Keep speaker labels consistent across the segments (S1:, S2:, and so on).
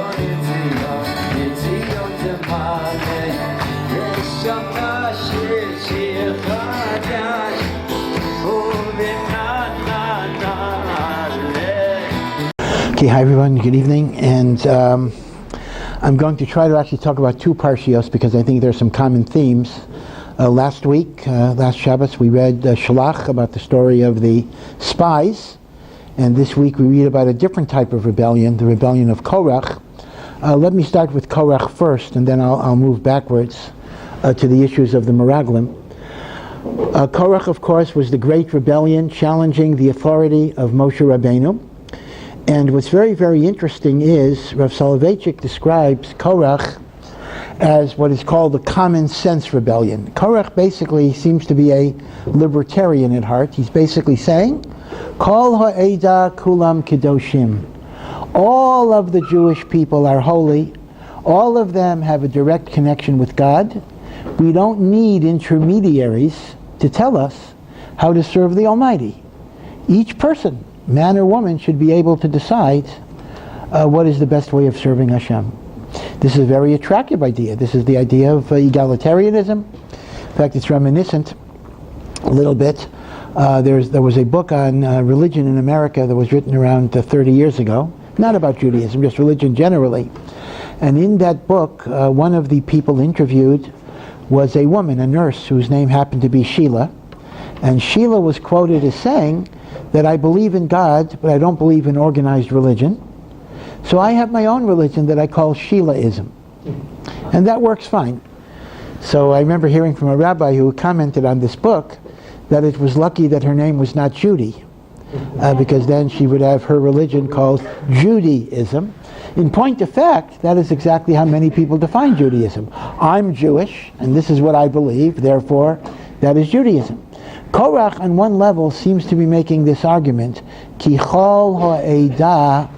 S1: Okay, hi everyone, good evening, and I'm going to try to actually talk about two parshios because I think there are some common themes. Last week, last Shabbos, we read Shalach, about the story of the spies, and this week we read about a different type of rebellion, the rebellion of Korach. Let me start with Korach first, and then I'll move backwards to the issues of the Meraglim. Korach, of course, was the great rebellion challenging the authority of Moshe Rabbeinu. And what's very, very interesting is Rav Soloveitchik describes Korach as what is called the common sense rebellion. Korach basically seems to be a libertarian at heart. He's basically saying, Kol ha'eda kulam kedoshim. All of the Jewish people are holy. All of them have a direct connection with God. We don't need intermediaries to tell us how to serve the Almighty. Each person, man or woman, should be able to decide what is the best way of serving Hashem. This is a very attractive idea. This is the idea of egalitarianism. In fact, it's reminiscent a little bit. There was a book on religion in America that was written around 30 years ago, not about Judaism, just religion generally. And in that book, one of the people interviewed was a woman, a nurse, whose name happened to be Sheila. And Sheila was quoted as saying that I believe in God, but I don't believe in organized religion. So I have my own religion that I call Sheilaism. And that works fine. So I remember hearing from a rabbi who commented on this book that it was lucky that her name was not Judy, because then she would have her religion called Judaism. In point of fact, that is exactly how many people define Judaism. I'm Jewish, and this is what I believe, therefore that is Judaism. Korach, on one level, seems to be making this argument, Ki chol ha'eda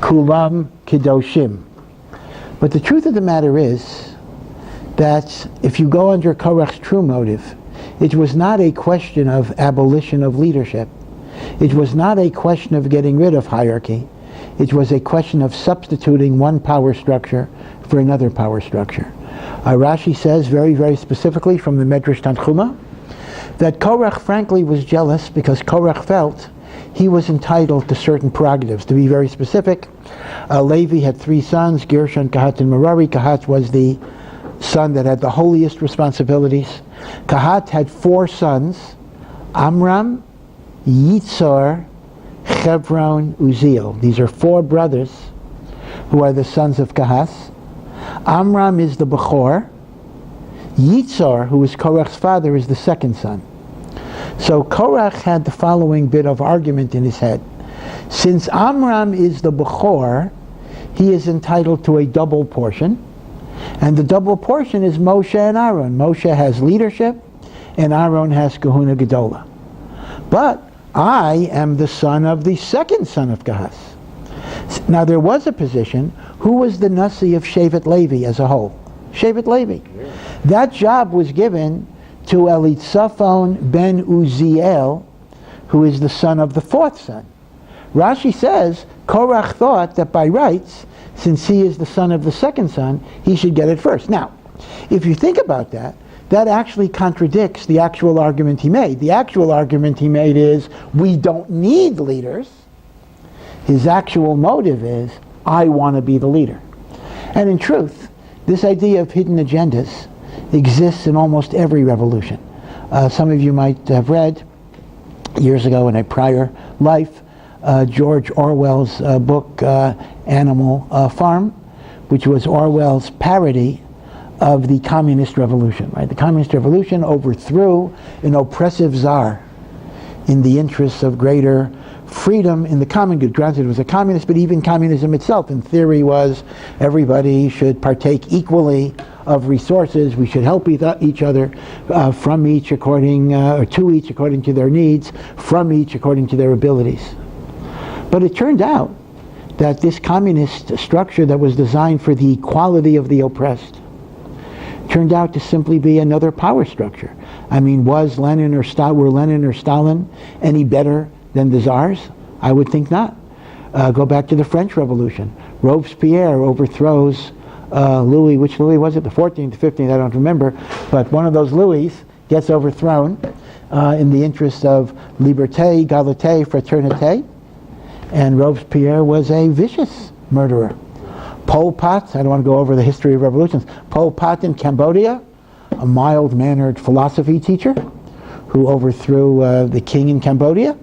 S1: kulam kedoshim. But the truth of the matter is that if you go under Korach's true motive, it was not a question of abolition of leadership. It was not a question of getting rid of hierarchy. It was a question of substituting one power structure for another power structure. Rashi says very, very specifically from the Medrash Tanchuma that Korach frankly was jealous because Korach felt he was entitled to certain prerogatives. To be very specific, Levi had three sons, Gershon, Kahat, and Merari. Kahat was the son that had the holiest responsibilities. Kahat had four sons, Amram, Yitzchak, Hebron, Uziel. These are four brothers who are the sons of Kahat. Amram is the Bechor. Yitzchak, who is Korach's father, is the second son. So Korach had the following bit of argument in his head. Since Amram is the Bechor, he is entitled to a double portion. And the double portion is Moshe and Aaron. Moshe has leadership, and Aaron has Kahuna Gedola. But I am the son of the second son of Kahat. Now there was a position, who was the Nasi of Shevet Levi as a whole? Shevet Levi. That job was given to Elitzafon ben Uziel, who is the son of the fourth son. Rashi says, Korach thought that by rights, since he is the son of the second son, he should get it first. Now, if you think about that, that actually contradicts the actual argument he made. The actual argument he made is, we don't need leaders. His actual motive is, I want to be the leader. And in truth, this idea of hidden agendas exists in almost every revolution. Some of you might have read, years ago in a prior life, George Orwell's book, Animal Farm, which was Orwell's parody of the communist revolution. Right? The communist revolution overthrew an oppressive czar in the interests of greater freedom in the common good. Granted, it was a communist, but even communism itself, in theory, was everybody should partake equally of resources. We should help each other, from each according, or to each according to their needs, from each according to their abilities. But it turned out that this communist structure that was designed for the equality of the oppressed turned out to simply be another power structure. I mean, were Lenin or Stalin any better than the czars? I would think not. Go back to the French Revolution. Robespierre overthrows Louis, which Louis was it? The 14th, 15th, I don't remember. But one of those Louis gets overthrown in the interest of liberté, égalité, fraternité. And Robespierre was a vicious murderer. Pol Pot, I don't want to go over the history of revolutions. Pol Pot in Cambodia, a mild-mannered philosophy teacher who overthrew the king in Cambodia,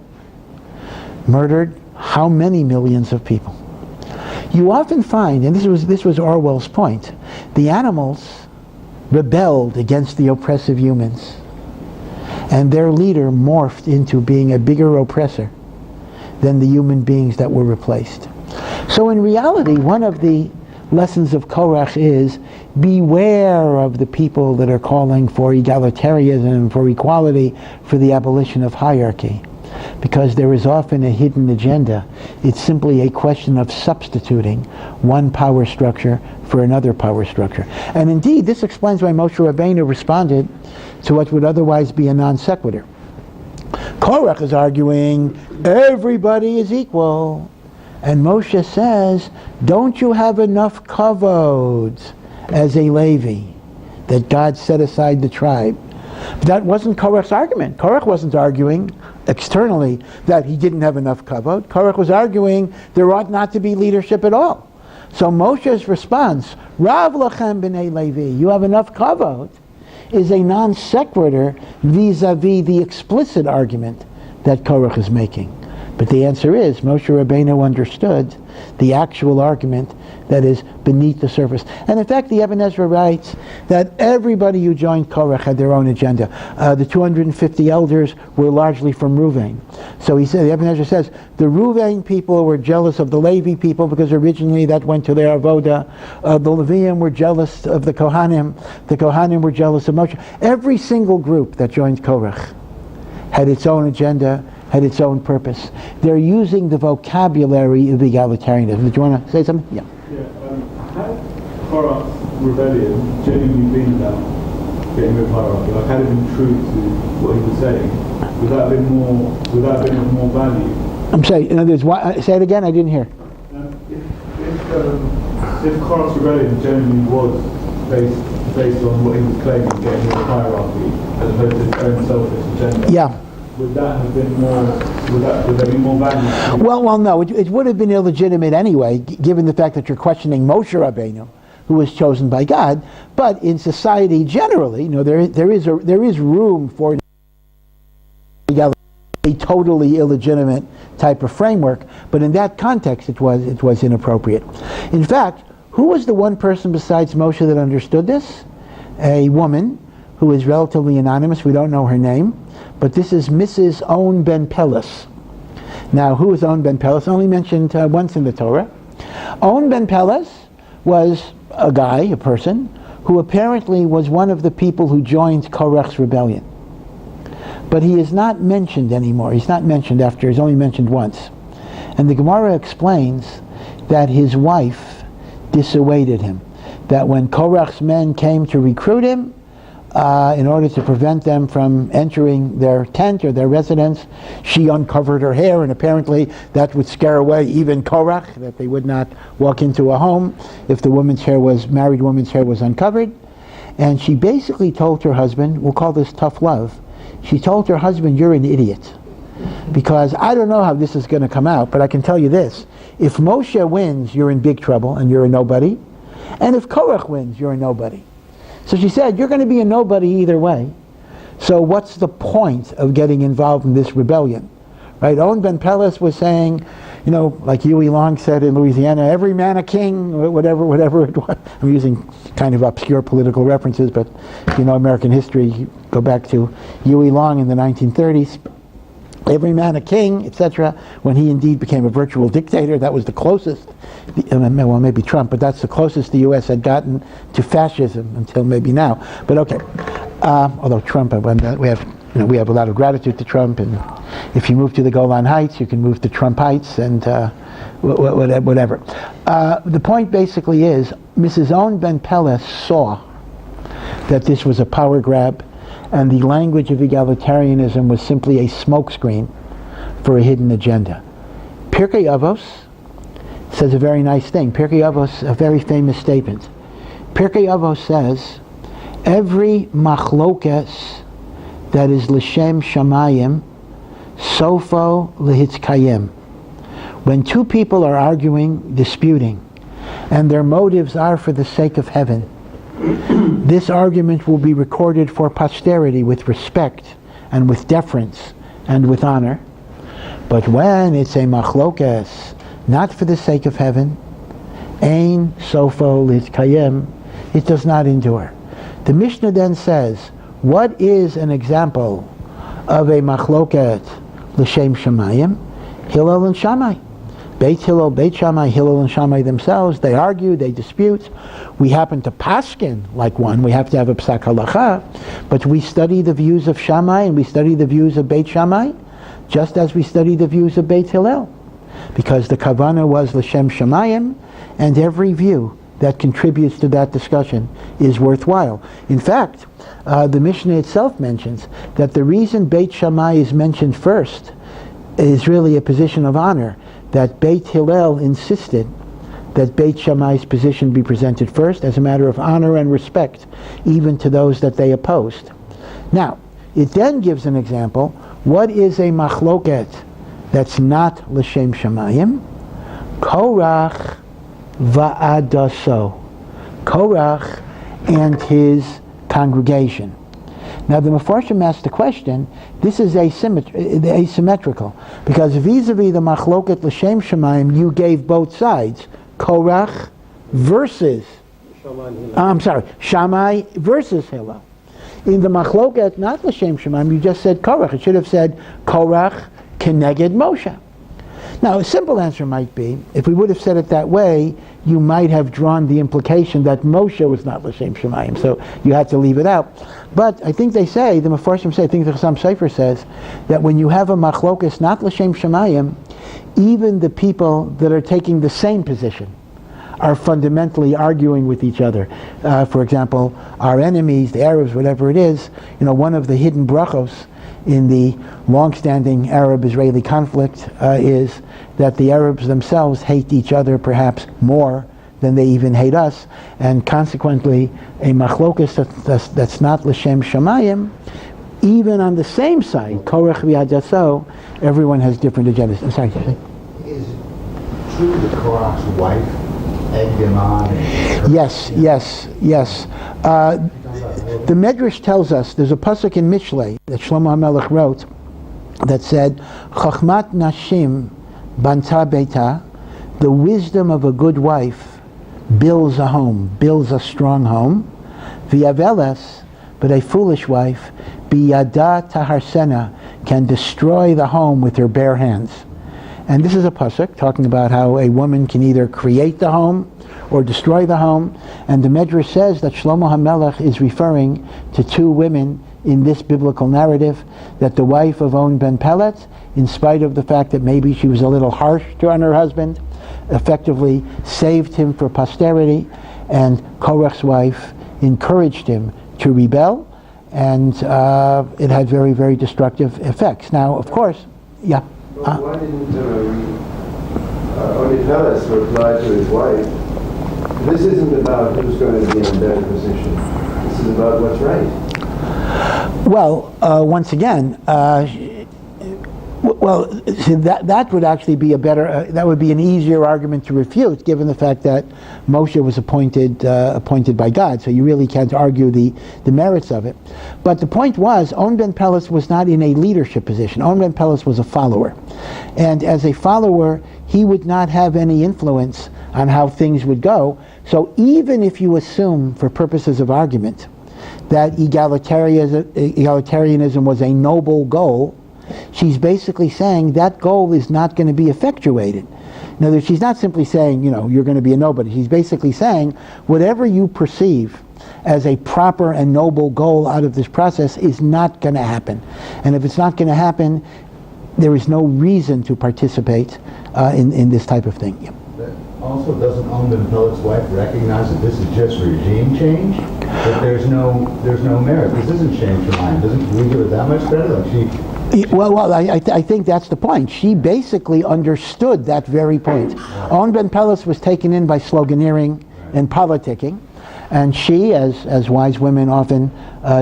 S1: murdered how many millions of people? You often find, and this was Orwell's point, the animals rebelled against the oppressive humans, and their leader morphed into being a bigger oppressor than the human beings that were replaced. So in reality, one of the lessons of Korach is beware of the people that are calling for egalitarianism, for equality, for the abolition of hierarchy, because there is often a hidden agenda. It's simply a question of substituting one power structure for another power structure. And indeed, this explains why Moshe Rabbeinu responded to what would otherwise be a non sequitur. Korach is arguing everybody is equal, and Moshe says, don't you have enough kavod as a Levi that God set aside the tribe? But that wasn't Korach's argument. Korach wasn't arguing externally that he didn't have enough kavod. Korach was arguing there ought not to be leadership at all. So Moshe's response, Rav lachem b'nei Levi, you have enough kavod, is a non sequitur vis-a-vis the explicit argument that Korach is making. But the answer is, Moshe Rabbeinu understood the actual argument that is beneath the surface. And in fact, the Ibn Ezra writes that everybody who joined Korach had their own agenda. The 250 elders were largely from Ruvain. So he said, the Ibn Ezra says, the Ruvain people were jealous of the Levi people because originally that went to their avoda. The Leviim were jealous of the Kohanim. The Kohanim were jealous of Moshe. Every single group that joined Korach had its own agenda, had its own purpose. They're using the vocabulary of egalitarianism. Did you want to say something? Yeah.
S2: Had Korach's rebellion genuinely been about getting rid of hierarchy, like had it been true to what he was saying, would that have been of more value?
S1: I'm saying, in other words, say it again, I didn't hear.
S2: If Korach's rebellion genuinely was based on what he was claiming, getting rid of hierarchy, as opposed to his own selfish agenda.
S1: Yeah.
S2: Would that have been more? Would there be more value?
S1: Well, no. It would have been illegitimate anyway, given the fact that you're questioning Moshe Rabbeinu, who was chosen by God. But in society generally, there is room for a totally illegitimate type of framework. But in that context, it was inappropriate. In fact, who was the one person besides Moshe that understood this? A woman who is relatively anonymous. We don't know her name. But this is Mrs. On Ben Peles. Now, who is On Ben Peles? Only mentioned once in the Torah. On Ben Peles was a person, who apparently was one of the people who joined Korach's rebellion. But he is not mentioned anymore. He's not mentioned after. He's only mentioned once. And the Gemara explains that his wife dissuaded him. That when Korach's men came to recruit him, in order to prevent them from entering their tent or their residence, she uncovered her hair, and apparently that would scare away even Korach, that they would not walk into a home if the married woman's hair was uncovered. And she basically told her husband, we'll call this tough love, she told her husband, you're an idiot. Because I don't know how this is going to come out, but I can tell you this. If Moshe wins, you're in big trouble and you're a nobody. And if Korach wins, you're a nobody. So she said, you're going to be a nobody either way. So what's the point of getting involved in this rebellion? Right? On Ben Peles was saying, like Huey Long said in Louisiana, every man a king, whatever it was. I'm using kind of obscure political references, but if you know American history, go back to Huey Long in the 1930s. Every man a king, etc. When he indeed became a virtual dictator, that was the closest, well, maybe Trump, but that's the closest the U.S. had gotten to fascism until maybe now. But okay, although Trump, we have a lot of gratitude to Trump, and if you move to the Golan Heights, you can move to Trump Heights, and whatever. The point basically is, Mrs. On Ben Peles saw that this was a power grab, and the language of egalitarianism was simply a smokescreen for a hidden agenda. Pirkei Avos says a very nice thing. Pirkei Avos, a very famous statement. Pirkei Avos says, every machlokes that is l'shem shamayim, sofo lehitzkayim. When two people are arguing, disputing, and their motives are for the sake of heaven, this argument will be recorded for posterity with respect and with deference and with honor. But when it's a machlokes, not for the sake of heaven, ein sofo litkayem, it does not endure. The Mishnah then says, what is an example of a machloket l'shem shamayim? Hillel and Shammai. Beit Hillel, Beit Shammai, Hillel and Shammai themselves, they argue, they dispute. We happen to paskin like one. We have to have a psak halacha, but we study the views of Shammai and we study the views of Beit Shammai, just as we study the views of Beit Hillel, because the kavanah was l'shem shamayim, and every view that contributes to that discussion is worthwhile. In fact, the Mishnah itself mentions that the reason Beit Shammai is mentioned first is really a position of honor, that Beit Hillel insisted that Beit Shammai's position be presented first as a matter of honor and respect, even to those that they opposed. Now, it then gives an example. What is a machloket that's not l'shem shamayim? Korach va'adaso. Korach and his congregation. Now the Mefarshim asked the question, this is asymmetrical, because vis-a-vis the machloket l'shem shamayim, you gave both sides. Korach versus, Shammai versus Hillel. In the machloket, not l'shem shamayim, you just said Korach. It should have said Korach keneged Moshe. Now, a simple answer might be, if we would have said it that way, you might have drawn the implication that Moshe was not l'shem shamayim, so you had to leave it out. But I think they say, the Mefarshim say, I think the Chassam Sofer says, that when you have a machlokas not l'shem shamayim, even the people that are taking the same position are fundamentally arguing with each other. For example, our enemies, the Arabs, whatever it is, one of the hidden brachos in the long-standing Arab-Israeli conflict is that the Arabs themselves hate each other perhaps more than they even hate us, and consequently a machlokas that's not l'shem shamayim, even on the same side, Korach v'adaso, everyone has different agendas. I'm sorry.
S3: Is it true that Korach's wife egged him on?
S1: Yes. The Medrash tells us, there's a pasuk in Mishlei that Shlomo HaMelech wrote that said, Chachmat Nashim Banta Beita, the wisdom of a good wife builds a home, builds a strong home. V'yaveles, but a foolish wife, biyada taharsena, can destroy the home with her bare hands. And this is a pasuk talking about how a woman can either create the home or destroy the home. And the Medrash says that Shlomo HaMelech is referring to two women in this biblical narrative, that the wife of On ben Pelet, in spite of the fact that maybe she was a little harsh on her husband, effectively saved him for posterity, and Korach's wife encouraged him to rebel, and it had very, very destructive effects. Now, of course, yeah.
S4: Well, why didn't Onipelus reply to his wife? This isn't about who's going to be in a better position. This is about what's right.
S1: Well, once again, that would actually be a better, that would be an easier argument to refute, given the fact that Moshe was appointed by God. So you really can't argue the merits of it. But the point was, On ben Pelet was not in a leadership position. On ben Pelet was a follower. And as a follower, he would not have any influence on how things would go. So even if you assume, for purposes of argument, that egalitarianism was a noble goal, she's basically saying that goal is not going to be effectuated. In other words, she's not simply saying, you're going to be a nobody. She's basically saying, whatever you perceive as a proper and noble goal out of this process is not going to happen. And if it's not going to happen, there is no reason to participate in this type of thing. Yeah.
S3: Also, doesn't On ben Pelet's wife recognize that this is just regime change? That there's no merit. This isn't change for mine. Doesn't we give it that much credit? Like
S1: I think that's the point. She basically understood that very point. On Ben Pelis was taken in by sloganeering and politicking, and she, as wise women often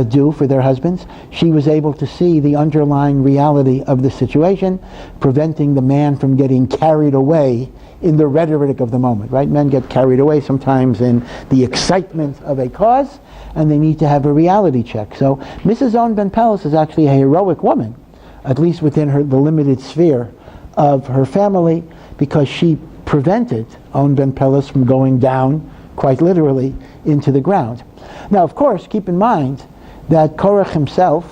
S1: do for their husbands, she was able to see the underlying reality of the situation, preventing the man from getting carried away in the rhetoric of the moment, right? Men get carried away sometimes in the excitement of a cause, and they need to have a reality check. So Mrs. Owen Ben Pelis is actually a heroic woman, at least within the limited sphere of her family, because she prevented Owen Ben Pelis from going down, quite literally, into the ground. Now, of course, keep in mind that Korach himself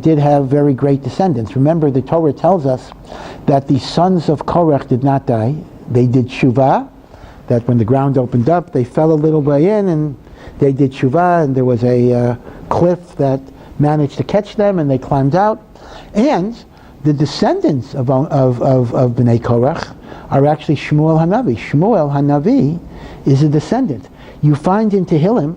S1: did have very great descendants. Remember, the Torah tells us that the sons of Korach did not die. They did shuvah, that when the ground opened up, they fell a little way in, and they did shuvah, and there was a cliff that managed to catch them, and they climbed out. And the descendants of Bnei Korach are actually Shmuel Hanavi. Shmuel Hanavi is a descendant. You find in Tehillim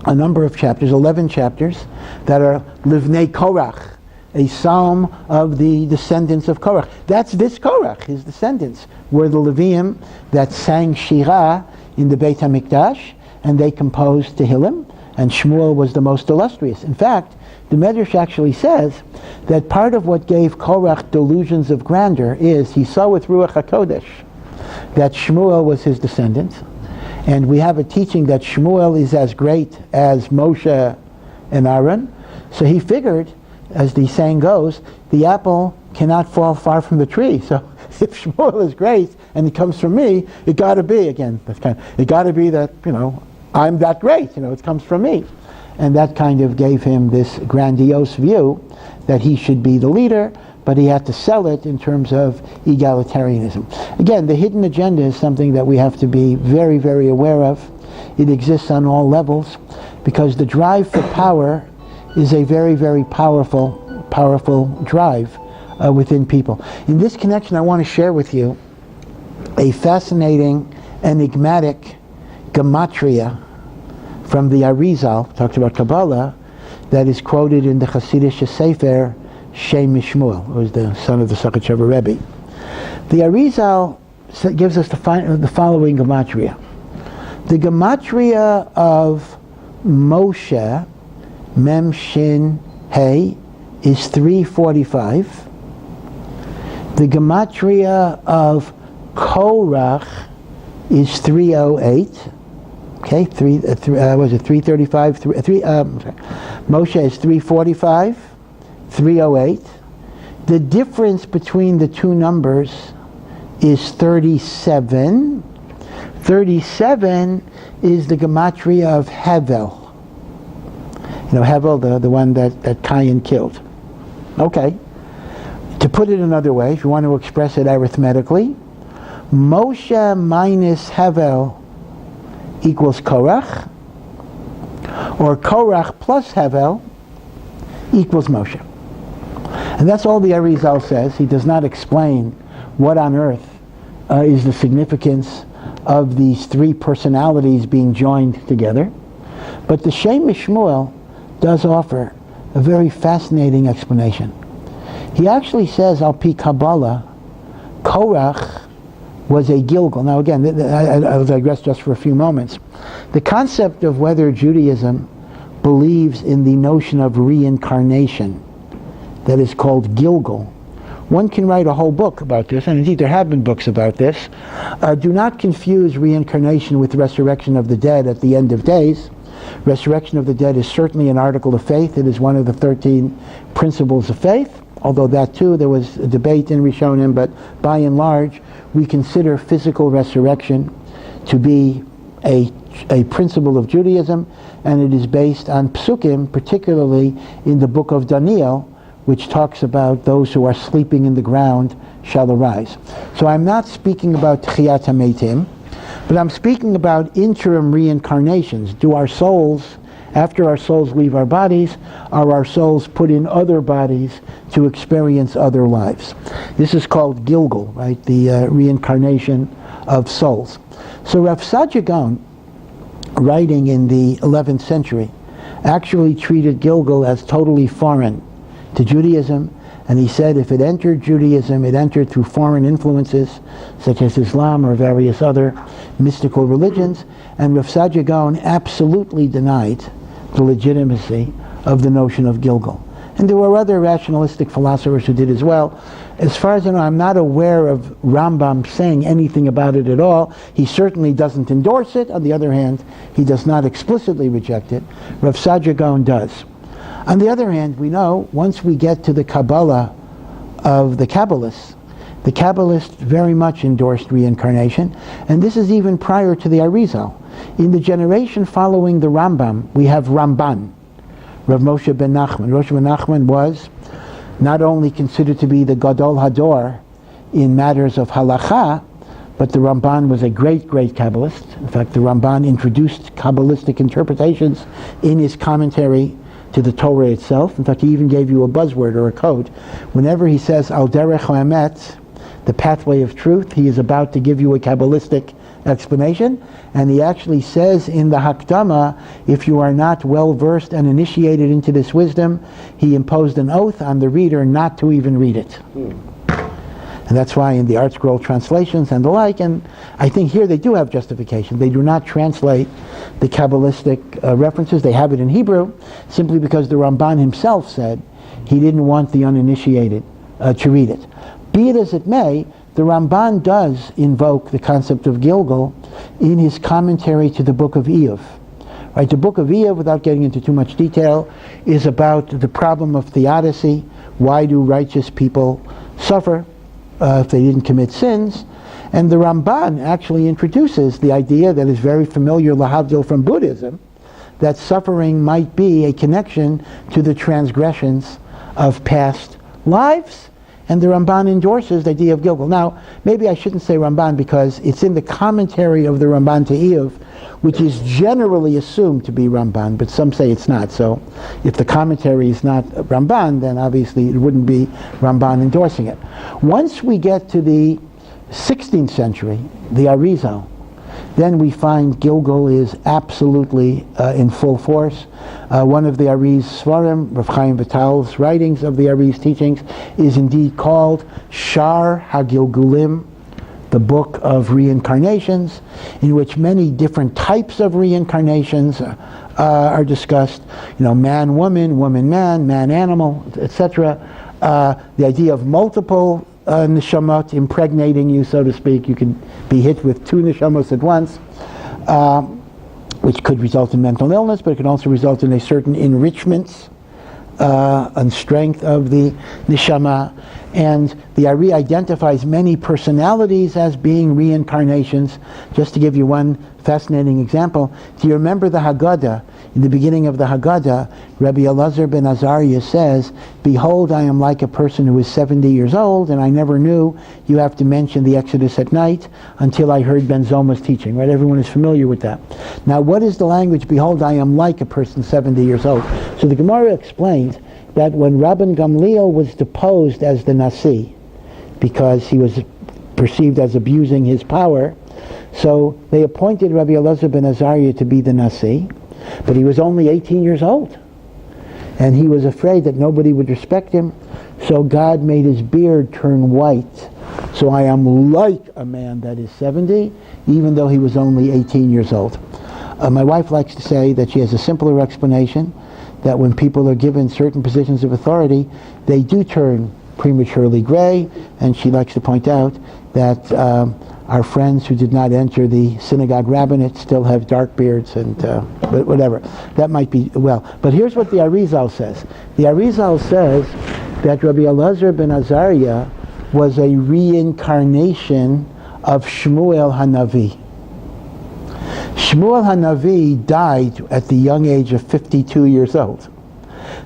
S1: a number of chapters, 11 chapters, that are Livnei Korach, a psalm of the descendants of Korach. That's this Korach. His descendants were the Leviim that sang Shirah in the Beit HaMikdash, and they composed Tehillim, and Shmuel was the most illustrious. In fact, the Medrash actually says that part of what gave Korach delusions of grandeur is he saw with Ruach HaKodesh that Shmuel was his descendant, and we have a teaching that Shmuel is as great as Moshe and Aaron, so he figured, as the saying goes, the apple cannot fall far from the tree. So if Shmuel is great and it comes from me, it got to be, again, it got to be that, I'm that great, it comes from me. And that kind of gave him this grandiose view that he should be the leader, but he had to sell it in terms of egalitarianism. Again, the hidden agenda is something that we have to be very, very aware of. It exists on all levels, because the drive for power is a very, very powerful drive within people. In this connection, I want to share with you a fascinating, enigmatic gematria from the Arizal, talked about Kabbalah, that is quoted in the Hasidic Sefer Shem Mishmuel, who was the son of the Sakhachever Rebbe. The Arizal gives us the following gematria. The gematria of Moshe, Mem Shin Hey, is 345. The gematria of Korach is 308. Okay, 335? Moshe is 345, 308. The difference between the two numbers is 37. 37 is the gematria of Hevel. Hevel, the one that Cain killed. Okay. To put it another way, if you want to express it arithmetically, Moshe minus Hevel equals Korach, or Korach plus Hevel equals Moshe. And that's all the Arizal says. He does not explain what on earth is the significance of these three personalities being joined together. But the Shem Mishmuel does offer a very fascinating explanation. He actually says, al pi Kabbalah, Korach was a Gilgul. Now again, I'll digress just for a few moments. The concept of whether Judaism believes in the notion of reincarnation, that is called Gilgul. One can write a whole book about this, and indeed there have been books about this. Do not confuse reincarnation with resurrection of the dead at the end of days. Resurrection of the dead is certainly an article of faith. It is one of the 13 principles of faith, although that too, there was a debate in Rishonim, but by and large, we consider physical resurrection to be a principle of Judaism, and it is based on psukim, particularly in the book of Daniel, which talks about those who are sleeping in the ground shall arise. So I'm not speaking about Tchiyat HaMeitim, but I'm speaking about interim reincarnations. Do our souls, after our souls leave our bodies, are our souls put in other bodies to experience other lives? This is called Gilgul, right? The reincarnation of souls. So Rav Saadia Gaon, writing in the 11th century, actually treated Gilgul as totally foreign to Judaism And he said if it entered Judaism, it entered through foreign influences, such as Islam or various other mystical religions. And Rav Saadia Gaon absolutely denied the legitimacy of the notion of Gilgul. And there were other rationalistic philosophers who did as well. As far as I know, I'm not aware of Rambam saying anything about it at all. He certainly doesn't endorse it. On the other hand, he does not explicitly reject it. Rav Saadia Gaon does. On the other hand, we know once we get to the Kabbalah of the Kabbalists very much endorsed reincarnation, and this is even prior to the Arizal. In the generation following the Rambam, we have Ramban, Rav Moshe ben Nachman. Moshe ben Nachman was not only considered to be the Gadol Hador in matters of halacha, but the Ramban was a great, great Kabbalist. In fact, the Ramban introduced Kabbalistic interpretations in his commentary to the Torah itself. In fact, he even gave you a buzzword or a code. Whenever he says Al Derech HaEmet, the pathway of truth, he is about to give you a Kabbalistic explanation, and he actually says in the Hakdama, if you are not well versed and initiated into this wisdom, he imposed an oath on the reader not to even read it. And that's why in the Art Scroll translations and the like, and I think here they do have justification. They do not translate the Kabbalistic references. They have it in Hebrew, simply because the Ramban himself said he didn't want the uninitiated to read it. Be it as it may, the Ramban does invoke the concept of Gilgul in his commentary to the book of Iyov. Right, the book of Iyov, without getting into too much detail, is about the problem of theodicy. Why do righteous people suffer if they didn't commit sins? And the Ramban actually introduces the idea that is very familiar, lahavdil, from Buddhism, that suffering might be a connection to the transgressions of past lives. And the Ramban endorses the idea of Gilgul. Now, maybe I shouldn't say Ramban because it's in the commentary of the Ramban to Iyov, which is generally assumed to be Ramban, but some say it's not. So if the commentary is not Ramban, then obviously it wouldn't be Ramban endorsing it. Once we get to the 16th century, the Arizal, then we find Gilgul is absolutely in full force. One of the Ari's Svarim, Rav Chaim Vital's writings of the Ari's teachings, is indeed called Shar HaGilgulim, the book of reincarnations, in which many different types of reincarnations are discussed. You know, man, woman, woman, man, man, animal, etc. The idea of multiple neshamot impregnating you, so to speak. You can be hit with two neshamos at once, which could result in mental illness, but it can also result in a certain enrichment and strength of the neshama. And the Ari identifies many personalities as being reincarnations. Just to give you one fascinating example, do you remember the Haggadah? In the beginning of the Haggadah, Rabbi Elazar ben Azaria says, "Behold, I am like a person who is 70 years old, and I never knew you have to mention the Exodus at night until I heard Ben Zoma's teaching." Right? Everyone is familiar with that. Now, what is the language, "Behold, I am like a person 70 years old"? So the Gemara explains that when Rabban Gamliel was deposed as the Nasi, because he was perceived as abusing his power, so they appointed Rabbi Elazar ben Azaria to be the Nasi, but he was only 18 years old. And he was afraid that nobody would respect him, so God made his beard turn white. So I am like a man that is 70, even though he was only 18 years old. My wife likes to say that she has a simpler explanation, that when people are given certain positions of authority, they do turn prematurely gray, and she likes to point out that our friends who did not enter the synagogue rabbinate still have dark beards, and but whatever. That might be, well. But here's what the Arizal says. The Arizal says that Rabbi Elazar ben Azaria was a reincarnation of Shmuel Hanavi. Shmuel Hanavi died at the young age of 52 years old.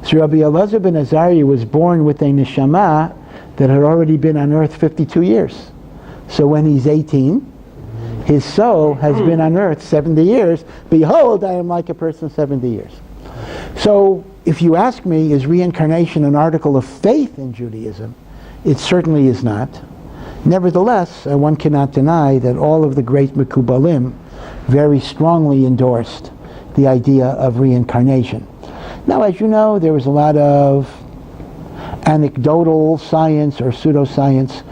S1: So Rabbi Elazar ben Azaria was born with a neshama that had already been on earth 52 years. So when he's 18, his soul has been on earth 70 years. Behold, I am like a person 70 years. So if you ask me, is reincarnation an article of faith in Judaism? It certainly is not. Nevertheless, one cannot deny that all of the great Mekubalim very strongly endorsed the idea of reincarnation. Now, as you know, there was a lot of anecdotal science or pseudoscience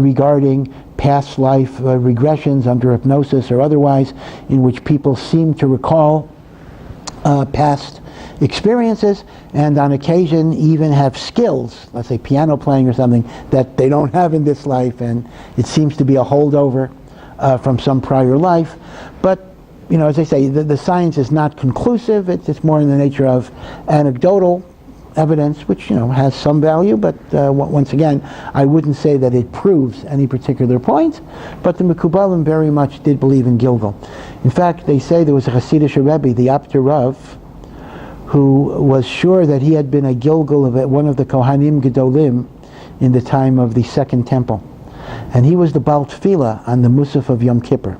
S1: regarding past life regressions under hypnosis or otherwise, in which people seem to recall past experiences, and on occasion even have skills, let's say piano playing or something, that they don't have in this life, and it seems to be a holdover from some prior life. But as I say, the science is not conclusive. It's more in the nature of anecdotal evidence, which has some value, but once again, I wouldn't say that it proves any particular point. But the Mekubalim very much did believe in Gilgul. In fact, they say there was a Hasidic Rabbi, the Apter Rav, who was sure that he had been a Gilgul of one of the Kohanim Gedolim in the time of the Second Temple, and he was the Baal Tefillah on the Musaf of Yom Kippur.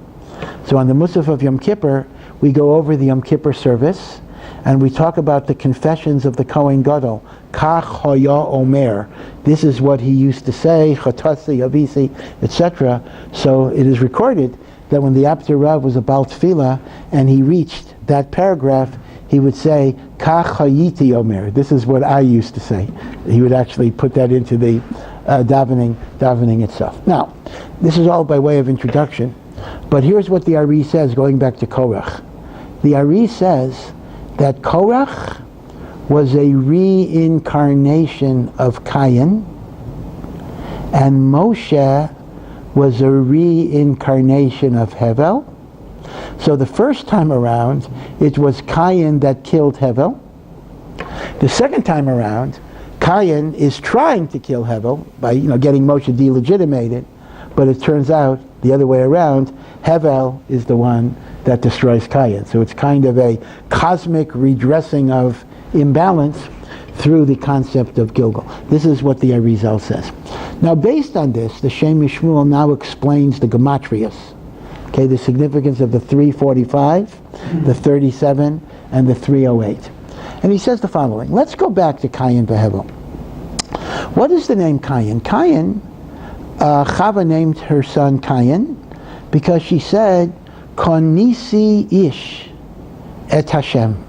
S1: So on the Musaf of Yom Kippur, we go over the Yom Kippur service, and we talk about the confessions of the Kohen Gadol. Kach hoya omer. This is what he used to say, chatasi, avisi, etc. So it is recorded that when the Apter Rav was a Baal Tefillah, and he reached that paragraph, he would say, Kach hayiti omer. This is what I used to say. He would actually put that into the davening itself. Now, this is all by way of introduction. But here's what the Ari says, going back to Korach. The Ari says that Korach was a reincarnation of Cain, and Moshe was a reincarnation of Hevel. So the first time around, it was Cain that killed Hevel. The second time around, Cain is trying to kill Hevel by getting Moshe delegitimated, but it turns out the other way around, Hevel is the one that destroys Cain. So it's kind of a cosmic redressing of imbalance through the concept of Gilgul. This is what the Arizal says. Now, based on this, the Shem Yishmuel now explains the gematrias. Okay, the significance of the 345, the 37, and the 308. And he says the following. Let's go back to Cain v'Hevel. What is the name Cain? Cain, Chava named her son Cain because she said, Konisi ish et Hashem.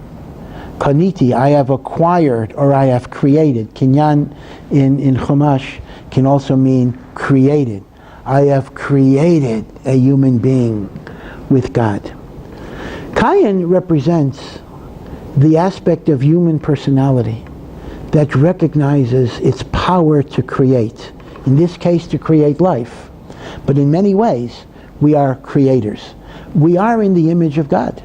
S1: Koniti, I have acquired or I have created. Kinyan in Chumash can also mean created. I have created a human being with God. Cain represents the aspect of human personality that recognizes its power to create. In this case, to create life. But in many ways, we are creators. We are in the image of God.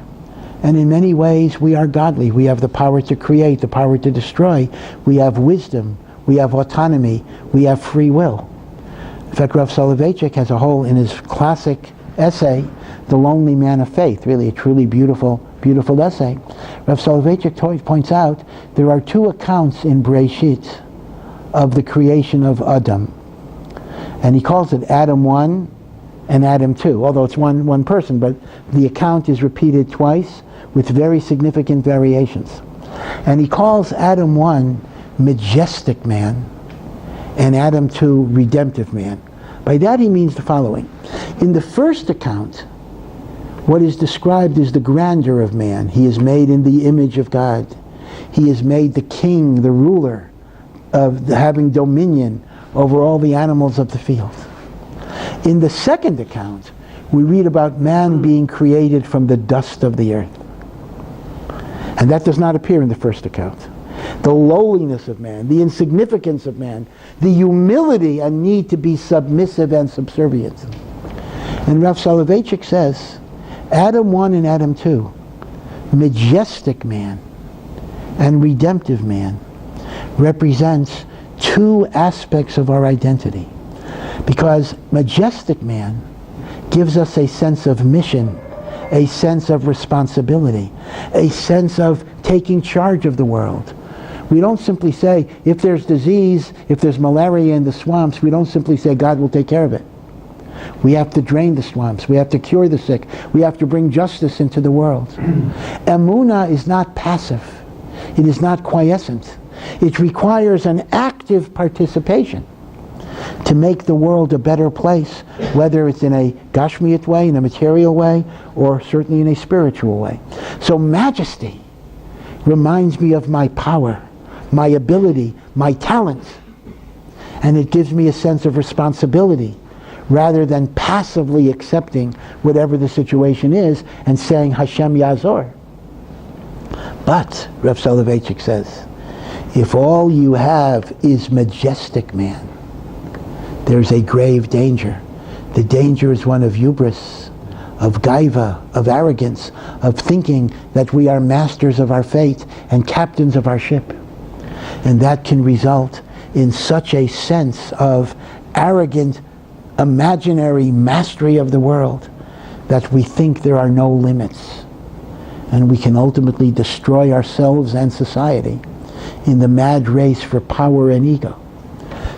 S1: And in many ways, we are godly. We have the power to create, the power to destroy. We have wisdom. We have autonomy. We have free will. In fact, Rav Soloveitchik has a whole, in his classic essay, The Lonely Man of Faith, really a truly beautiful essay. Rav Soloveitchik points out there are two accounts in Breishit of the creation of Adam. And he calls it Adam 1 and Adam 2, although it's one person, but the account is repeated twice with very significant variations. And he calls Adam 1 Majestic Man and Adam 2 Redemptive Man. By that he means the following. In the first account, what is described is the grandeur of man. He is made in the image of God. He is made the king, the ruler, of having dominion over all the animals of the field. In the second account, we read about man being created from the dust of the earth. And that does not appear in the first account. The lowliness of man, the insignificance of man, the humility and need to be submissive and subservient. And Rav Soloveitchik says, Adam 1 and Adam 2, majestic man and redemptive man, represents two aspects of our identity. Because majestic man gives us a sense of mission, a sense of responsibility, a sense of taking charge of the world. We don't simply say, if there's disease, if there's malaria in the swamps, we don't simply say God will take care of it. We have to drain the swamps. We have to cure the sick. We have to bring justice into the world. Emunah is not passive. It is not quiescent. It requires an active participation to make the world a better place, whether it's in a Gashmiat way, in a material way, or certainly in a spiritual way. So majesty reminds me of my power, my ability, my talent And it gives me a sense of responsibility rather than passively accepting whatever the situation is and saying Hashem Yazor. But, Rav Soloveitchik says, if all you have is Majestic Man, there's a grave danger. The danger is one of hubris, of gaiva, of arrogance, of thinking that we are masters of our fate and captains of our ship. And that can result in such a sense of arrogant, imaginary mastery of the world that we think there are no limits. And we can ultimately destroy ourselves and society in the mad race for power and ego.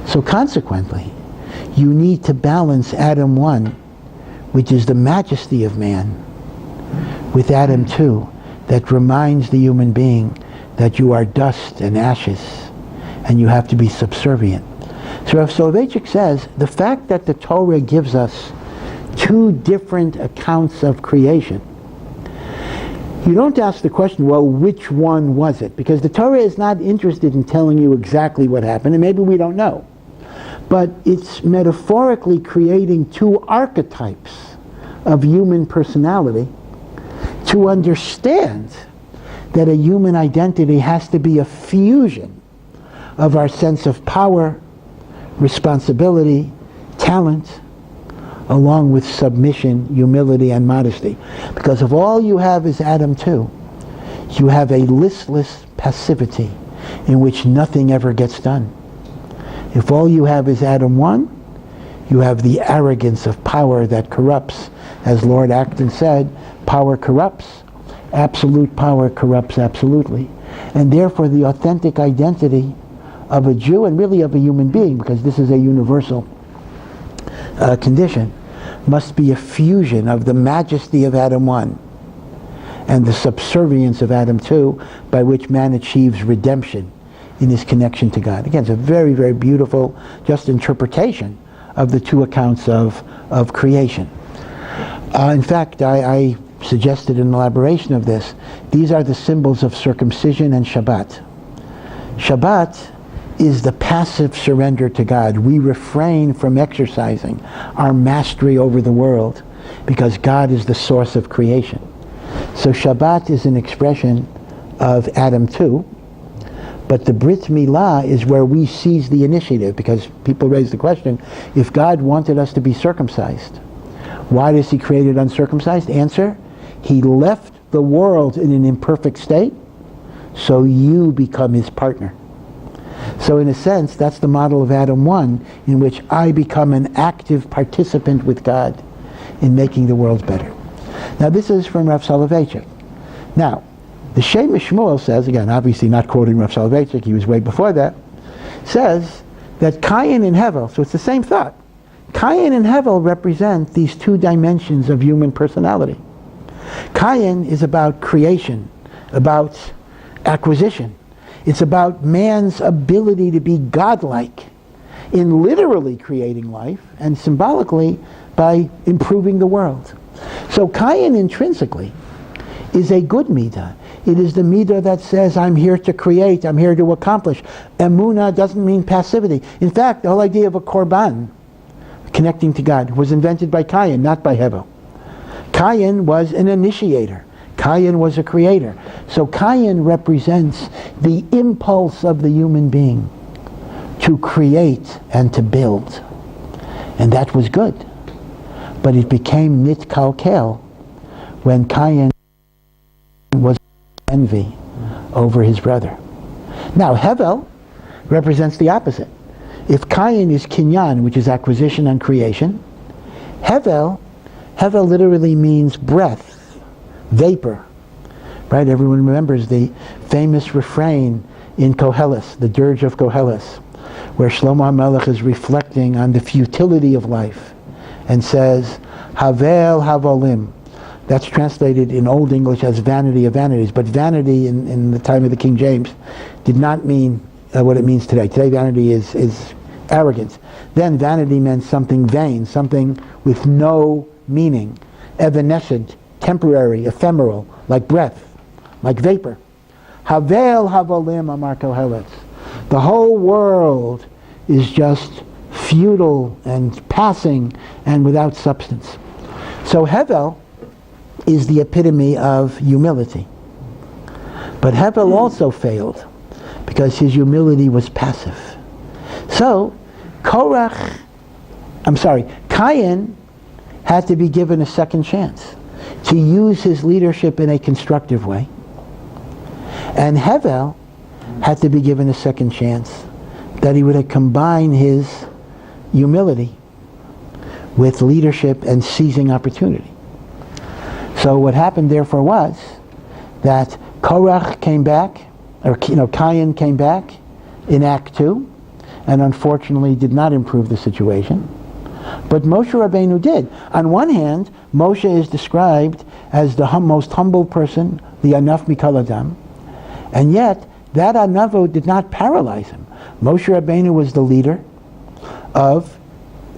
S1: So consequently, you need to balance Adam 1, which is the majesty of man, with Adam 2, that reminds the human being that you are dust and ashes, and you have to be subservient. So Rav Soloveitchik says, the fact that the Torah gives us two different accounts of creation, you don't ask the question, well, which one was it? Because the Torah is not interested in telling you exactly what happened, and maybe we don't know. But it's metaphorically creating two archetypes of human personality to understand that a human identity has to be a fusion of our sense of power, responsibility, talent, along with submission, humility, and modesty. Because if all you have is Adam 2, you have a listless passivity in which nothing ever gets done. If all you have is Adam 1, you have the arrogance of power that corrupts. As Lord Acton said, power corrupts. Absolute power corrupts absolutely. And therefore the authentic identity of a Jew, and really of a human being, because this is a universal condition, must be a fusion of the majesty of Adam 1 and the subservience of Adam 2, by which man achieves redemption in his connection to God. Again, it's a very, very beautiful just interpretation of the two accounts of creation. In fact, I suggested an elaboration of this. These are the symbols of circumcision and Shabbat. Shabbat is the passive surrender to God. We refrain from exercising our mastery over the world because God is the source of creation. So Shabbat is an expression of Adam 2, but the Brit Milah is where we seize the initiative, because people raise the question, if God wanted us to be circumcised, why does he create it uncircumcised? Answer, he left the world in an imperfect state, so you become his partner. So in a sense, that's the model of Adam 1, in which I become an active participant with God in making the world better. Now this is from Rav Soloveitchik. Now, the Shem Shmuel says, again, obviously not quoting Rav Soloveitchik, he was way before that, says that Cain and Hevel, so it's the same thought, Cain and Hevel represent these two dimensions of human personality. Cain is about creation, about acquisition. It's about man's ability to be godlike in literally creating life and symbolically by improving the world. So Cain intrinsically is a good midah. It is the midah that says, I'm here to create, I'm here to accomplish. Emunah doesn't mean passivity. In fact, the whole idea of a korban, connecting to God, was invented by Cain, not by Hevel. Cain was an initiator. Cain was a creator. So Cain represents the impulse of the human being to create and to build. And that was good. But it became nitkalkel when Cain was envy over his brother. Now Hevel represents the opposite. If Cain is kinyan, which is acquisition and creation, Hevel literally means breath, vapor. Right? Everyone remembers the famous refrain in Koheles, the dirge of Koheles, where Shlomo HaMelech is reflecting on the futility of life and says, Havel Havolim. That's translated in Old English as vanity of vanities, but vanity in the time of the King James did not mean what it means today. Today vanity is arrogance. Then vanity meant something vain, something with no meaning, evanescent, temporary, ephemeral, like breath, like vapor. Havel Havolim Amar Koheles. The whole world is just futile and passing and without substance. So Hevel is the epitome of humility. But Hevel also failed because his humility was passive. So Cain had to be given a second chance to use his leadership in a constructive way. And Hevel had to be given a second chance that he would combine his humility with leadership and seizing opportunity. So what happened therefore was that Korach came back, Cain came back in Act 2, and unfortunately did not improve the situation. But Moshe Rabbeinu did. On one hand, Moshe is described as the most humble person, the Anaf Mikol Adam, and yet that Anavo did not paralyze him. Moshe Rabbeinu was the leader of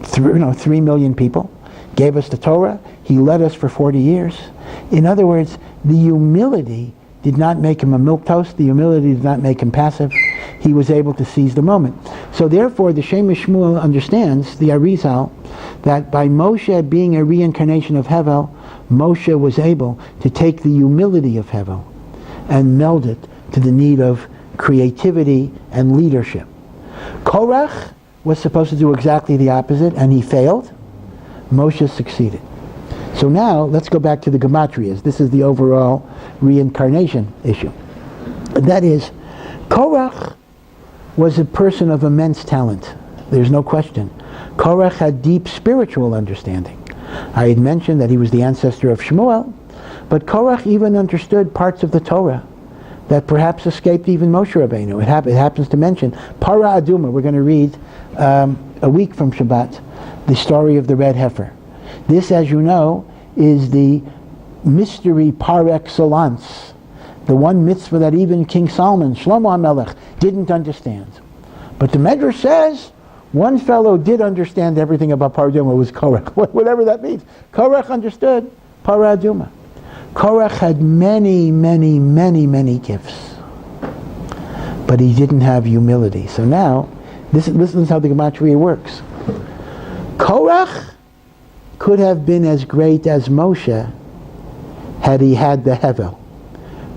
S1: 3 million people, gave us the Torah, he led us for 40 years. In other words, the humility did not make him a milquetoast, the humility did not make him passive. He was able to seize the moment. So therefore, the Shem Shmuel understands, the Arizal, that by Moshe being a reincarnation of Hevel, Moshe was able to take the humility of Hevel and meld it to the need of creativity and leadership. Korach was supposed to do exactly the opposite, and he failed. Moshe succeeded. So now, let's go back to the gematrias. This is the overall reincarnation issue. That is, Korach was a person of immense talent. There's no question. Korach had deep spiritual understanding. I had mentioned that he was the ancestor of Shmuel, but Korach even understood parts of the Torah that perhaps escaped even Moshe Rabbeinu. It happens to mention Para Aduma. We're going to read a week from Shabbat the story of the red heifer. This, as you know, is the mystery par excellence, the one mitzvah that even King Solomon, Shlomo HaMelech, didn't understand. But the Medrash says one fellow did understand everything about Par Aduma, was Korach, whatever that means. Korach understood Para Aduma. Korach had many, many, many, many gifts, but he didn't have humility. So now, this is how the Gematria works. Korach could have been as great as Moshe had he had the Hevel.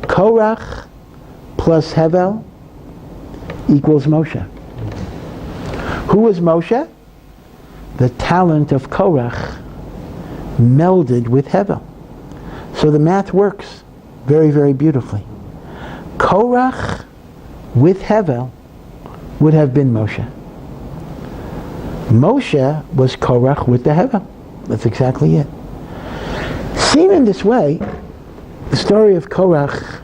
S1: Korach plus Hevel equals Moshe. Who was Moshe? The talent of Korach melded with Hevel. So the math works very, very beautifully. Korach with Hevel would have been Moshe. Moshe was Korach with the Hevel. That's exactly it. Seen in this way, the story of Korach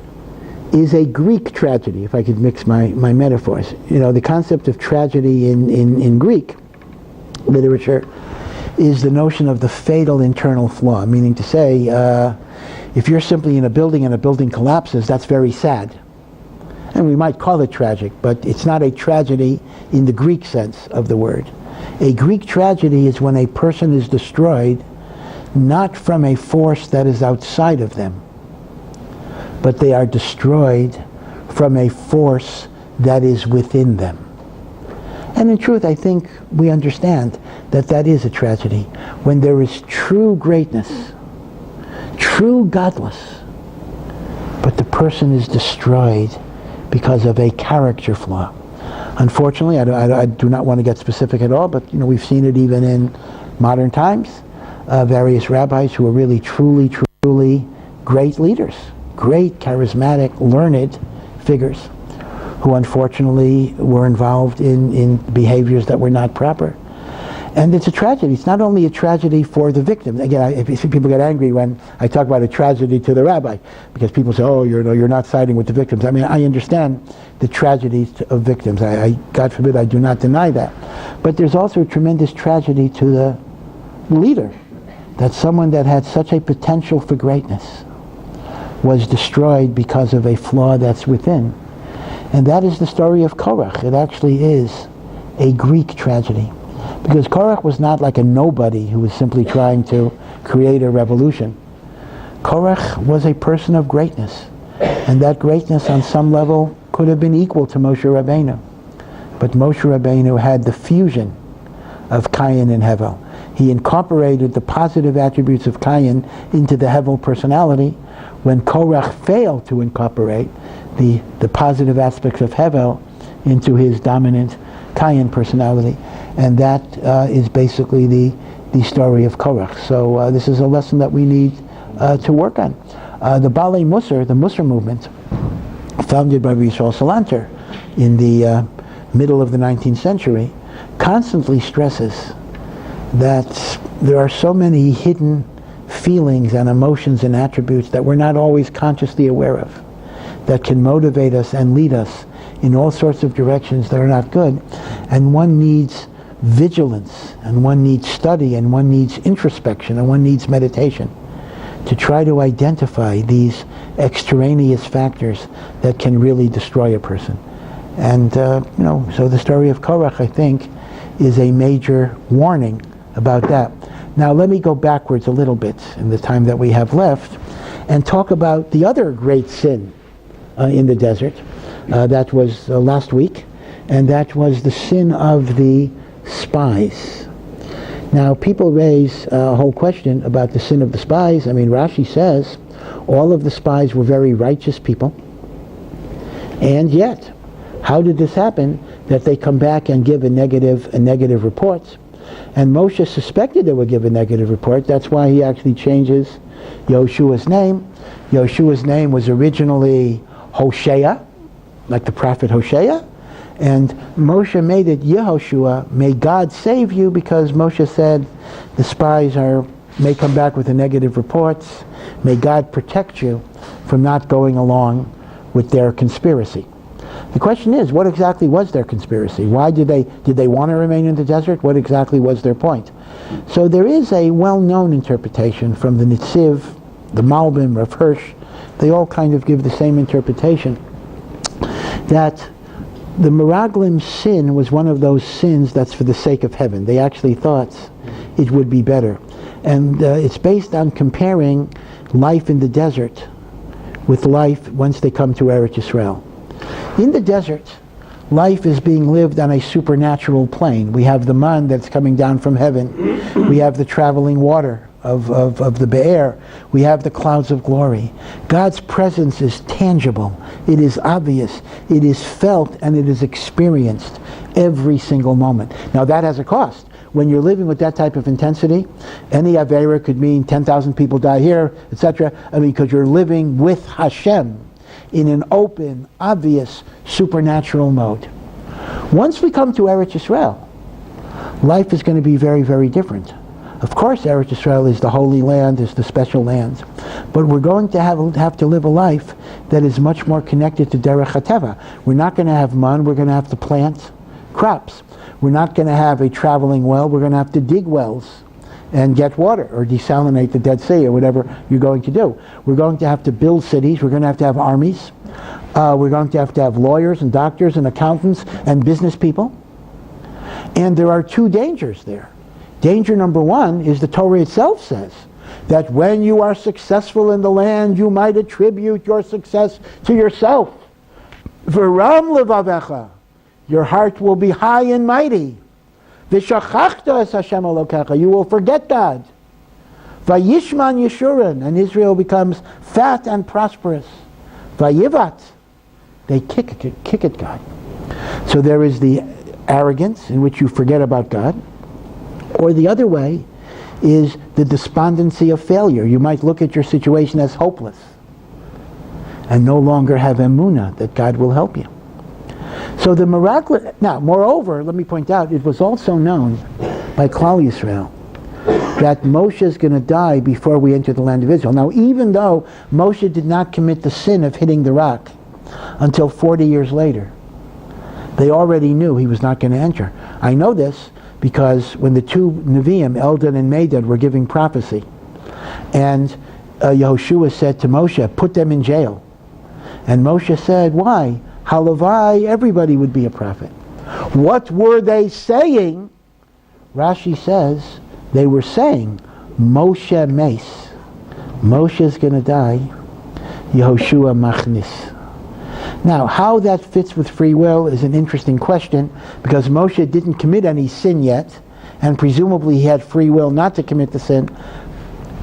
S1: is a Greek tragedy, if I could mix my metaphors. The concept of tragedy in Greek literature is the notion of the fatal internal flaw, meaning to say, if you're simply in a building and a building collapses, that's very sad. And we might call it tragic, but it's not a tragedy in the Greek sense of the word. A Greek tragedy is when a person is destroyed not from a force that is outside of them, but they are destroyed from a force that is within them. And in truth, I think we understand that that is a tragedy. When there is true greatness, true godless, but the person is destroyed because of a character flaw. Unfortunately, I do not want to get specific at all, but we've seen it even in modern times. Various rabbis who are really, truly, truly great leaders, great, charismatic, learned figures, who unfortunately were involved in behaviors that were not proper. And it's a tragedy. It's not only a tragedy for the victim. Again, people get angry when I talk about a tragedy to the rabbi, because people say, "Oh, you're not siding with the victims." I mean, I understand the tragedies of victims. God forbid, I do not deny that. But there's also a tremendous tragedy to the leader, that someone that had such a potential for greatness was destroyed because of a flaw that's within. And that is the story of Korach. It actually is a Greek tragedy. Because Korach was not like a nobody who was simply trying to create a revolution. Korach was a person of greatness. And that greatness on some level could have been equal to Moshe Rabbeinu. but Moshe Rabbeinu had the fusion of Kayin and Hevel. He incorporated the positive attributes of Kayin into the Hevel personality, when Korach failed to incorporate the positive aspects of Hevel into his dominant Kayin personality. And that is basically the story of Korach. So this is a lesson that we need to work on. The Balei Musar, the Musar movement, founded by Rabbi Yisrael Salanter in the middle of the 19th century, constantly stresses that there are so many hidden feelings and emotions and attributes that we're not always consciously aware of, that can motivate us and lead us in all sorts of directions that are not good. And one needs vigilance, and one needs study, and one needs introspection, and one needs meditation to try to identify these extraneous factors that can really destroy a person. And so the story of Korach, I think, is a major warning about that. Now let me go backwards a little bit in the time that we have left and talk about the other great sin in the desert. That was last week, and that was the sin of the spies. Now people raise a whole question about the sin of the spies. I mean, Rashi says all of the spies were very righteous people, and yet how did this happen that they come back and give a negative report? And Moshe suspected they would give a negative report. That's why he actually changes Yeshua's name. Yeshua's name was originally Hosea, like the prophet Hosea. And Moshe made it Yehoshua, may God save you, because Moshe said the spies may come back with a negative reports. May God protect you from not going along with their conspiracy. The question is, what exactly was their conspiracy? Why did they want to remain in the desert? What exactly was their point? So there is a well-known interpretation from the Nitziv, the Malbim, Rav Hirsch. They all kind of give the same interpretation, that the Meraglim sin was one of those sins that's for the sake of heaven. They actually thought it would be better. And it's based on comparing life in the desert with life once they come to Eretz Yisrael. In the desert, life is being lived on a supernatural plane. We have the man that's coming down from heaven. We have the traveling water of the Be'er. We have the clouds of glory. God's presence is tangible. It is obvious. It is felt, and it is experienced every single moment. Now that has a cost. When you're living with that type of intensity, any Azaria could mean 10,000 people die here, etc. Because you're living with Hashem in an open, obvious, supernatural mode. Once we come to Eretz Yisrael, life is going to be very, very different. Of course, Eretz Yisrael is the holy land, is the special land, but we're going to have to live a life that is much more connected to Derech HaTeva. We're not going to have man, we're going to have to plant crops. We're not going to have a traveling well, we're going to have to dig wells and get water, or desalinate the Dead Sea, or whatever you're going to do. We're going to have to build cities, we're going to have armies, we're going to have lawyers and doctors and accountants and business people. And there are two dangers there. Danger number one is the Torah itself says that when you are successful in the land, you might attribute your success to yourself. V'ram levavecha, your heart will be high and mighty. V'shachachta es Hashem Elokecha, you will forget God. Vayishman Yeshurin, and Israel becomes fat and prosperous. Vayivat, they kick at God. So there is the arrogance in which you forget about God, or the other way is the despondency of failure. You might look at your situation as hopeless and no longer have emunah that God will help you. So the miracle. Now, moreover, let me point out, it was also known by Klal Yisrael that Moshe is going to die before we enter the land of Israel. Now, even though Moshe did not commit the sin of hitting the rock until 40 years later, they already knew he was not going to enter. I know this because when the two Nevi'im, Eldad and Medad, were giving prophecy, and Yehoshua said to Moshe, put them in jail. And Moshe said, why? Halavai, everybody would be a prophet. What were they saying? Rashi says, they were saying, Moshe Mace. Moshe is going to die. Yehoshua Machnis. Now, how that fits with free will is an interesting question, because Moshe didn't commit any sin yet, and presumably he had free will not to commit the sin.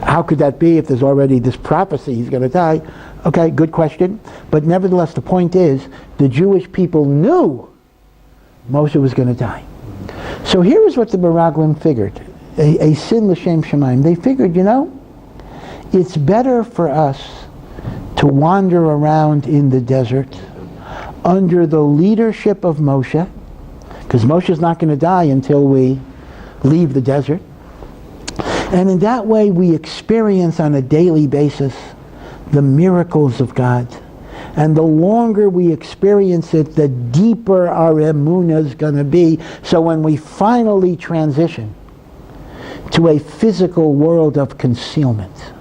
S1: How could that be if there's already this prophecy he's going to die? Okay, good question. But nevertheless, the point is, the Jewish people knew Moshe was going to die. So here is what the Meraglim figured. A sin l'shem shamayim. They figured, it's better for us to wander around in the desert under the leadership of Moshe, because Moshe's not going to die until we leave the desert. And in that way we experience on a daily basis the miracles of God. And the longer we experience it, the deeper our emunah is going to be. So when we finally transition to a physical world of concealment,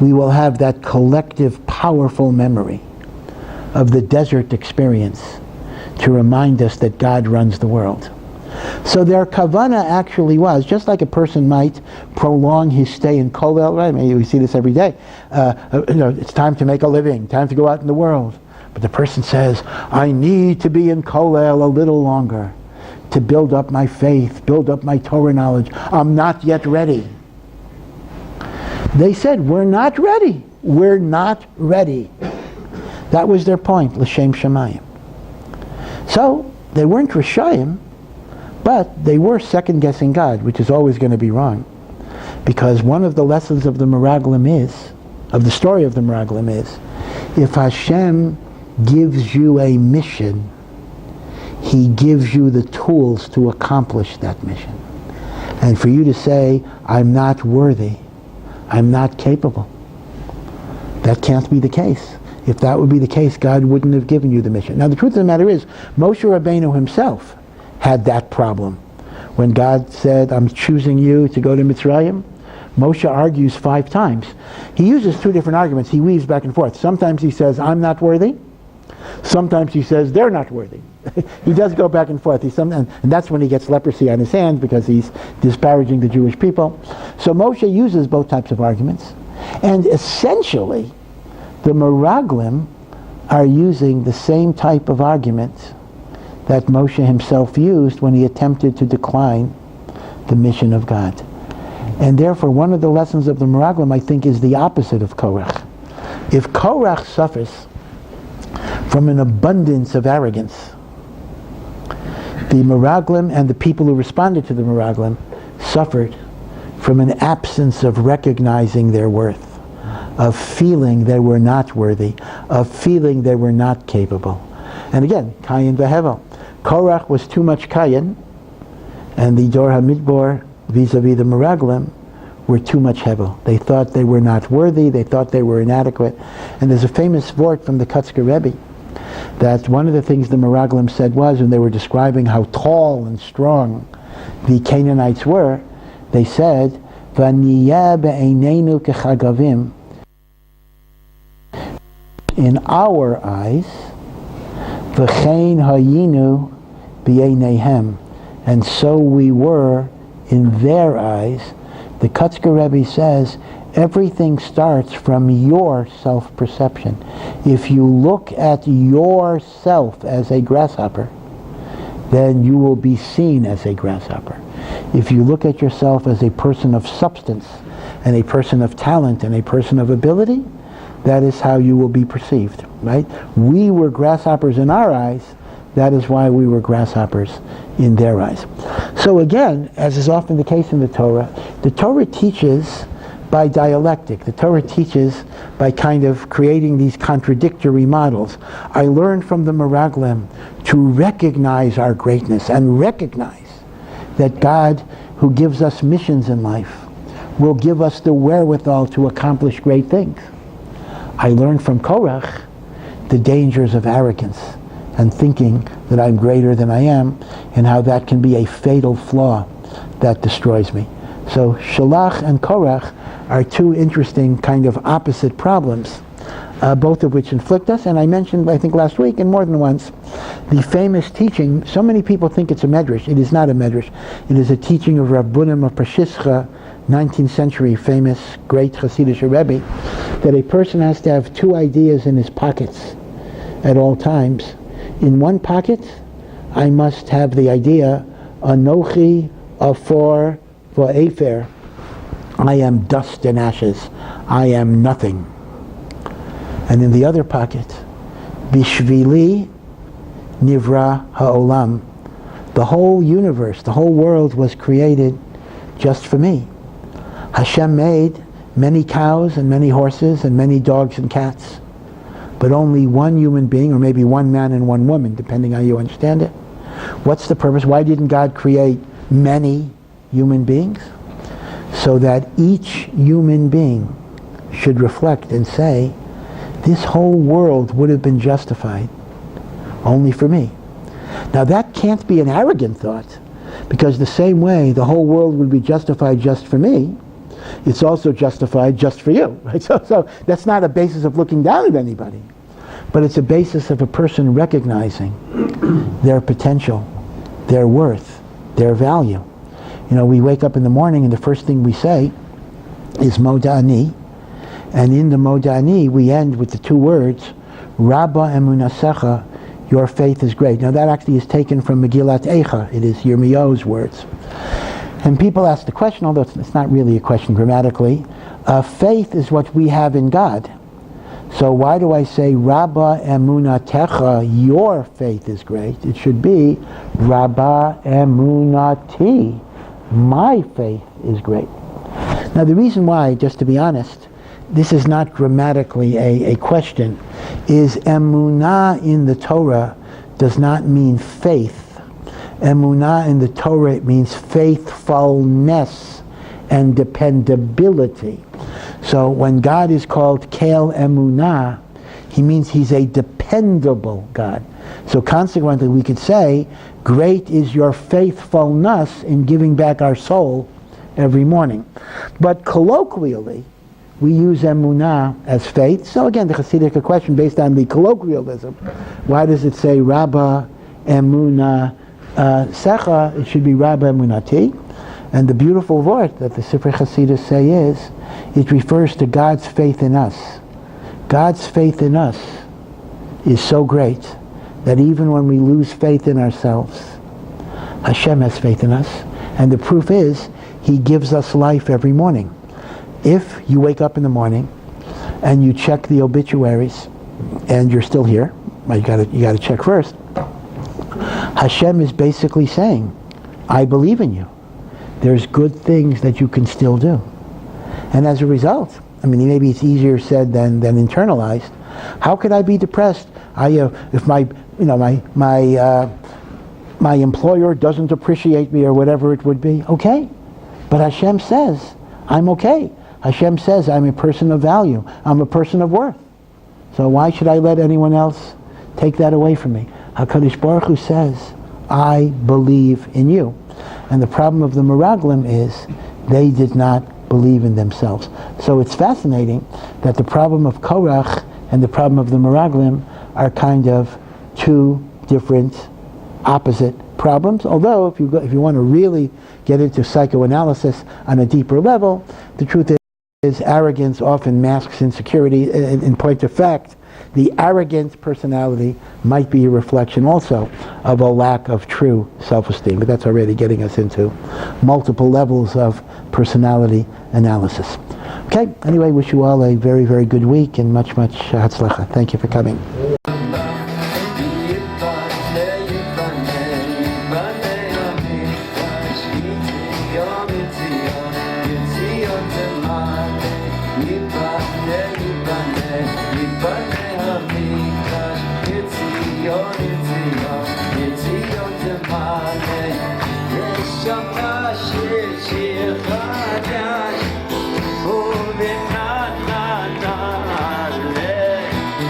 S1: we will have that collective, powerful memory of the desert experience to remind us that God runs the world. So their kavana actually was, just like a person might prolong his stay in Kollel, right? Maybe we see this every day. It's time to make a living, time to go out in the world. But the person says, I need to be in Kollel a little longer to build up my faith, build up my Torah knowledge. I'm not yet ready. They said, we're not ready. We're not ready. That was their point, l'shem shamayim. So they weren't rishayim, but they were second-guessing God, which is always going to be wrong. Because one of the lessons of the Meraglim is, of the story of the Meraglim is, if Hashem gives you a mission, He gives you the tools to accomplish that mission. And for you to say, I'm not worthy, I'm not capable, that can't be the case. If that would be the case, God wouldn't have given you the mission. Now the truth of the matter is, Moshe Rabbeinu himself had that problem. When God said, I'm choosing you to go to Mitzrayim, Moshe argues 5 times. He uses 2 different arguments. He weaves back and forth. Sometimes he says, I'm not worthy. Sometimes he says, they're not worthy. He does go back and forth. And that's when he gets leprosy on his hands, because he's disparaging the Jewish people. So Moshe uses both types of arguments. And essentially, the Meraglim are using the same type of argument that Moshe himself used when he attempted to decline the mission of God. And therefore, one of the lessons of the Meraglim, I think, is the opposite of Korach. If Korach suffers from an abundance of arrogance, the Meraglim and the people who responded to the Meraglim suffered from an absence of recognizing their worth, of feeling they were not worthy, of feeling they were not capable. And again, Kayin v'Hevel. Korach was too much Kayin, and the Dor HaMidbar, vis-a-vis the Meraglim, were too much Hevel. They thought they were not worthy, they thought they were inadequate. And there's a famous vort from the Kotzker Rebbe, that one of the things the Meraglim said was, when they were describing how tall and strong the Canaanites were, they said, V'niyeh be'einenu kechagavim, in our eyes, v'chein hayinu b'eineihem, and so we were in their eyes. The Kotzker Rebbe says, everything starts from your self-perception. If you look at yourself as a grasshopper, then you will be seen as a grasshopper. If you look at yourself as a person of substance, and a person of talent, and a person of ability, that is how you will be perceived, right? We were grasshoppers in our eyes, that is why we were grasshoppers in their eyes. So again, as is often the case in the Torah teaches by dialectic. The Torah teaches by kind of creating these contradictory models. I learned from the Meraglim to recognize our greatness and recognize that God, who gives us missions in life, will give us the wherewithal to accomplish great things. I learned from Korach the dangers of arrogance and thinking that I'm greater than I am, and how that can be a fatal flaw that destroys me. So Shalach and Korach are 2 interesting kind of opposite problems, both of which inflict us. And I mentioned, I think last week and more than once, the famous teaching. So many people think it's a medrash. It is not a medrash. It is a teaching of Rabbunim of Pershischa, 19th century famous great Hasidic Rebbe, that a person has to have 2 ideas in his pockets at all times. In one pocket, I must have the idea, Anochi Afor Va'efer. I am dust and ashes. I am nothing. And in the other pocket, Bishvili Nivra Ha'olam. The whole universe, the whole world was created just for me. Hashem made many cows and many horses and many dogs and cats, but only one human being, or maybe one man and one woman, depending how you understand it. What's the purpose? Why didn't God create many human beings? So that each human being should reflect and say, this whole world would have been justified only for me. Now that can't be an arrogant thought, because the same way the whole world would be justified just for me, it's also justified just for you. Right? So that's not a basis of looking down at anybody, but it's a basis of a person recognizing their potential, their worth, their value. You know, we wake up in the morning and the first thing we say is Moda Ani, and in the Moda Ani we end with the two words, Rabba Emunasecha, your faith is great. Now that actually is taken from Megillat Eicha. It is Yirmiyahu's words. And people ask the question, although it's not really a question grammatically, faith is what we have in God. So why do I say Rabba Emunatecha, your faith is great? It should be Rabba Emunati, my faith is great. Now the reason why, just to be honest, this is not grammatically a question, is emunah in the Torah does not mean faith. Emunah in the Torah, it means faithfulness and dependability. So when God is called Kel Emunah, he means he's a dependable God. So consequently we could say, great is your faithfulness in giving back our soul every morning. But colloquially, we use emunah as faith. So again, the Hasidic question based on the colloquialism. Why does it say Rabba Emunah Secha? It should be Rabba Emunati. And the beautiful word that the Sifrei Hasidus say is, it refers to God's faith in us. God's faith in us is so great that even when we lose faith in ourselves, Hashem has faith in us. And the proof is, he gives us life every morning. If you wake up in the morning and you check the obituaries and you're still here, well, you got to check first. Hashem is basically saying, I believe in you. There's good things that you can still do. And as a result, I mean, maybe it's easier said than internalized. How could I be depressed? If my employer doesn't appreciate me or whatever it would be, okay. But Hashem says, I'm okay. Hashem says, I'm a person of value. I'm a person of worth. So why should I let anyone else take that away from me? HaKadosh Baruch Hu says, I believe in you. And the problem of the Meraglim is they did not believe in themselves. So it's fascinating that the problem of Korach and the problem of the Meraglim are kind of two different opposite problems. Although if you want to really get into psychoanalysis on a deeper level, the truth is arrogance often masks insecurity. In point of fact, the arrogant personality might be a reflection also of a lack of true self-esteem. But that's already getting us into multiple levels of personality analysis. Okay, anyway, wish you all a very, very good week and much, much hatzlacha. Thank you for coming.
S5: It's your